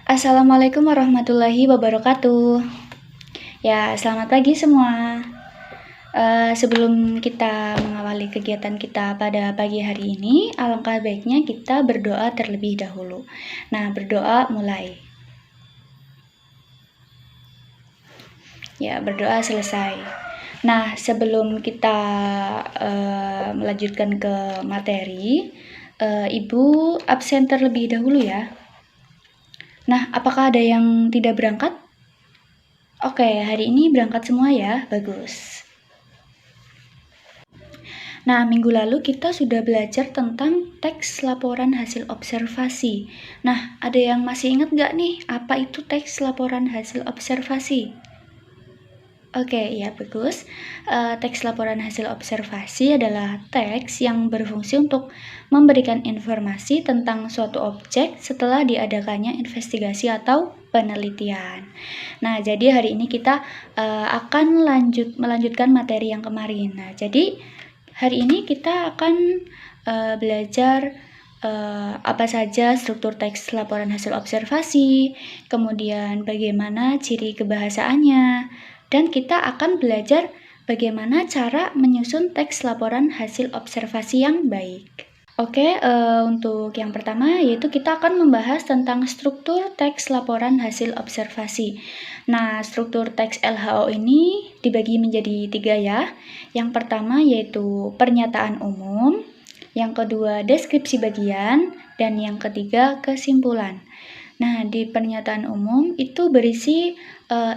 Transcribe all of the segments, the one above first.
Assalamualaikum warahmatullahi wabarakatuh. Ya, selamat pagi semua. Sebelum kita mengawali kegiatan kita pada pagi hari ini, alangkah baiknya kita berdoa terlebih dahulu. Nah, berdoa mulai. Ya, berdoa selesai. Nah, sebelum kita melanjutkan ke materi, Ibu absen terlebih dahulu ya. Nah, apakah ada yang tidak berangkat? Oke, hari ini berangkat semua ya, bagus. Nah, minggu lalu kita sudah belajar tentang teks laporan hasil observasi. Nah, ada yang masih ingat nggak nih, apa itu teks laporan hasil observasi? Oke, ya bagus. Teks laporan hasil observasi adalah teks yang berfungsi untuk memberikan informasi tentang suatu objek setelah diadakannya investigasi atau penelitian. Nah, jadi hari ini kita akan melanjutkan materi yang kemarin. Nah, jadi hari ini kita akan belajar apa saja struktur teks laporan hasil observasi, kemudian bagaimana ciri kebahasaannya, dan kita akan belajar bagaimana cara menyusun teks laporan hasil observasi yang baik. Oke, untuk yang pertama yaitu kita akan membahas tentang struktur teks laporan hasil observasi. Nah, struktur teks LHO ini dibagi menjadi 3 ya. Yang pertama yaitu pernyataan umum, yang kedua deskripsi bagian, dan yang ketiga kesimpulan. Nah, di pernyataan umum itu berisi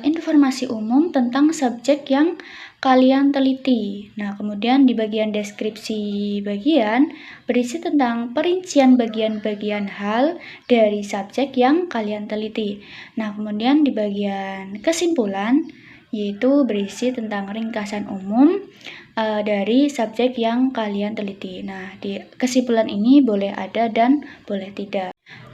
informasi umum tentang subjek yang kalian teliti. Nah, kemudian di bagian deskripsi bagian berisi tentang perincian bagian-bagian hal dari subjek yang kalian teliti. Nah, kemudian di bagian kesimpulan yaitu berisi tentang ringkasan umum dari subjek yang kalian teliti. Nah, di kesimpulan ini boleh ada dan boleh tidak.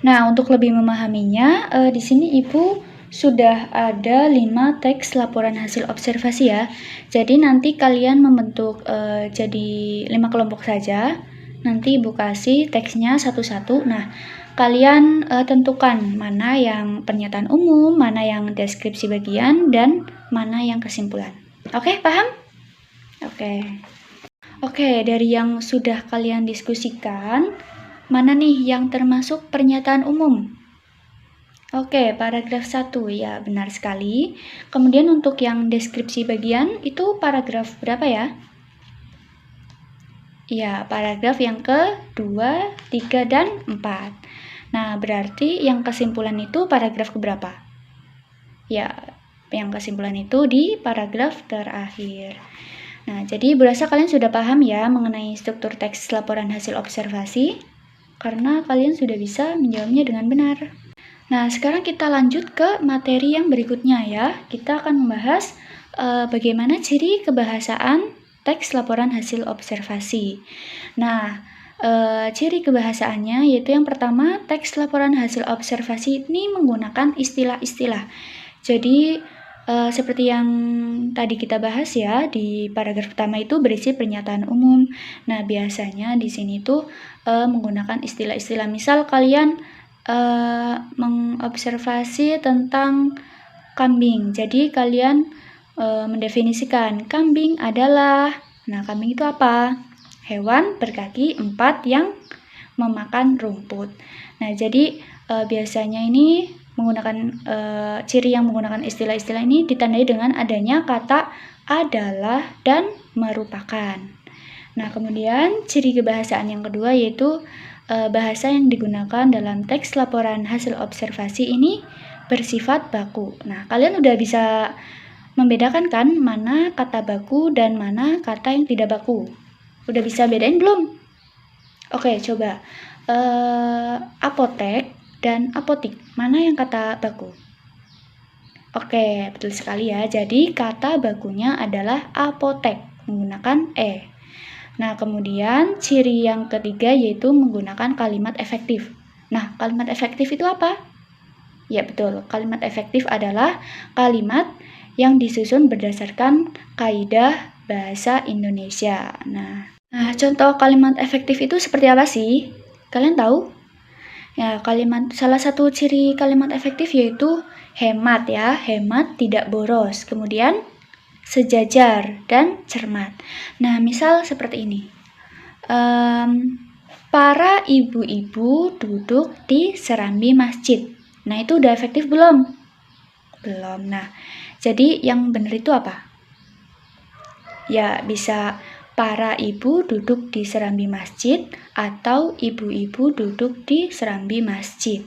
Nah, untuk lebih memahaminya, di sini Ibu sudah ada 5 teks laporan hasil observasi ya. Jadi nanti kalian membentuk jadi 5 kelompok saja. Nanti Ibu kasih teksnya satu-satu. Nah, kalian tentukan mana yang pernyataan umum, mana yang deskripsi bagian, dan mana yang kesimpulan. Oke, paham? Oke, dari yang sudah kalian diskusikan, mana nih yang termasuk pernyataan umum? Oke, paragraf 1 ya, benar sekali. Kemudian untuk yang deskripsi bagian itu paragraf berapa ya? Ya, paragraf yang ke-2, 3, dan 4. Nah, berarti yang kesimpulan itu paragraf keberapa? Ya, yang kesimpulan itu di paragraf terakhir. Nah, jadi berasa kalian sudah paham ya mengenai struktur teks laporan hasil observasi, karena kalian sudah bisa menjawabnya dengan benar. Nah, sekarang kita lanjut ke materi yang berikutnya ya. Kita akan membahas bagaimana ciri kebahasaan teks laporan hasil observasi. Nah, ciri kebahasaannya yaitu yang pertama, teks laporan hasil observasi ini menggunakan istilah-istilah. Jadi, seperti yang tadi kita bahas ya, di paragraf pertama itu berisi pernyataan umum. Nah, biasanya di sini tuh menggunakan istilah-istilah. Misal kalian mengobservasi tentang kambing. Jadi kalian mendefinisikan kambing adalah, nah kambing itu apa? Hewan berkaki 4 yang memakan rumput. Nah, jadi biasanya ini menggunakan ciri yang menggunakan istilah-istilah ini ditandai dengan adanya kata adalah dan merupakan. Nah, kemudian ciri kebahasaan yang kedua yaitu bahasa yang digunakan dalam teks laporan hasil observasi ini bersifat baku. Nah, kalian udah bisa membedakan kan mana kata baku dan mana kata yang tidak baku? Udah bisa bedain belum? Oke, coba. Apotek dan apotik, mana yang kata baku? Oke, betul sekali ya. Jadi kata bakunya adalah apotek menggunakan E. Nah, kemudian ciri yang ketiga yaitu menggunakan kalimat efektif. Nah, kalimat efektif itu apa? Ya, betul. Kalimat efektif adalah kalimat yang disusun berdasarkan kaidah bahasa Indonesia. Nah, contoh kalimat efektif itu seperti apa sih? Kalian tahu? Ya, salah satu ciri kalimat efektif yaitu hemat ya, hemat, tidak boros. Kemudian sejajar dan cermat. Nah, misal seperti ini. Para ibu-ibu duduk di serambi masjid. Nah, itu udah efektif belum? Belum. Nah, jadi yang benar itu apa? Ya, bisa para ibu duduk di serambi masjid atau ibu-ibu duduk di serambi masjid.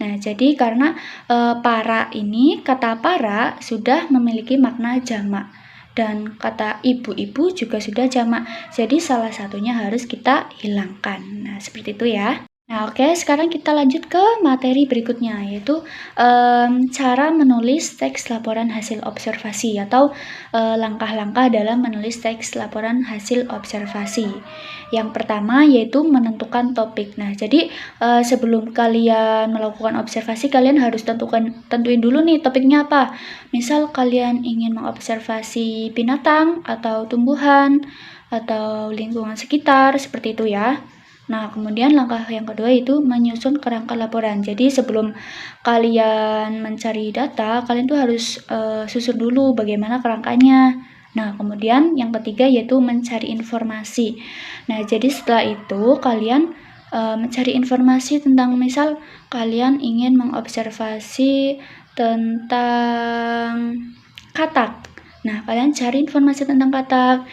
Nah, jadi karena para ini, kata para sudah memiliki makna jamak dan kata ibu-ibu juga sudah jamak. Jadi salah satunya harus kita hilangkan. Nah, seperti itu ya. Nah, oke, sekarang kita lanjut ke materi berikutnya, yaitu cara menulis teks laporan hasil observasi atau langkah-langkah dalam menulis teks laporan hasil observasi. Yang pertama yaitu menentukan topik. Nah, jadi sebelum kalian melakukan observasi, kalian harus tentuin dulu nih topiknya apa. Misal kalian ingin mengobservasi binatang atau tumbuhan atau lingkungan sekitar, seperti itu ya. Nah, kemudian langkah yang kedua itu menyusun kerangka laporan. Jadi sebelum kalian mencari data, kalian tuh harus susun dulu bagaimana kerangkanya. Nah, kemudian yang ketiga yaitu mencari informasi. Nah, jadi setelah itu kalian mencari informasi tentang, misal kalian ingin mengobservasi tentang katak. Nah, kalian cari informasi tentang katak,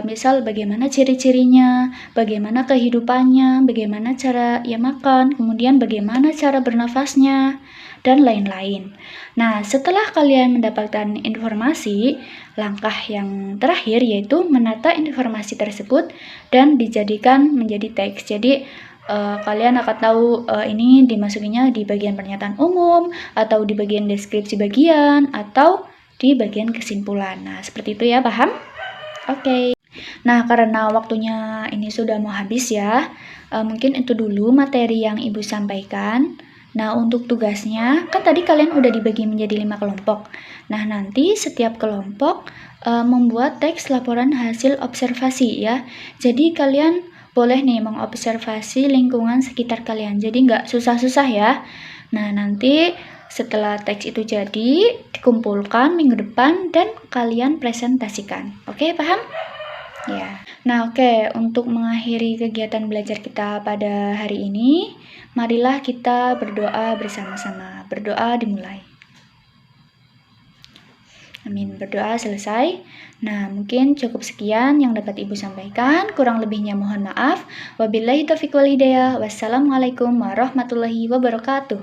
misal bagaimana ciri-cirinya, bagaimana kehidupannya, bagaimana cara ia makan, kemudian bagaimana cara bernafasnya, dan lain-lain. Nah, setelah kalian mendapatkan informasi, langkah yang terakhir yaitu menata informasi tersebut dan dijadikan menjadi teks. Jadi, kalian akan tahu ini dimasukinya di bagian pernyataan umum, atau di bagian deskripsi bagian, atau di bagian kesimpulan. Nah, seperti itu ya, paham? Oke. Nah, karena waktunya ini sudah mau habis ya, mungkin itu dulu materi yang Ibu sampaikan. Nah, untuk tugasnya, kan tadi kalian udah dibagi menjadi 5 kelompok. Nah, nanti setiap kelompok membuat teks laporan hasil observasi ya. Jadi kalian boleh nih mengobservasi lingkungan sekitar kalian. Jadi nggak susah-susah ya. Nah, nanti setelah teks itu jadi, dikumpulkan minggu depan dan kalian presentasikan. Oke, paham? Ya. Nah, oke, untuk mengakhiri kegiatan belajar kita pada hari ini, marilah kita berdoa bersama-sama. Berdoa dimulai. Amin. Berdoa selesai. Nah, mungkin cukup sekian yang dapat Ibu sampaikan. Kurang lebihnya mohon maaf. Wabillahi taufiq wal hidayah. Wassalamualaikum warahmatullahi wabarakatuh.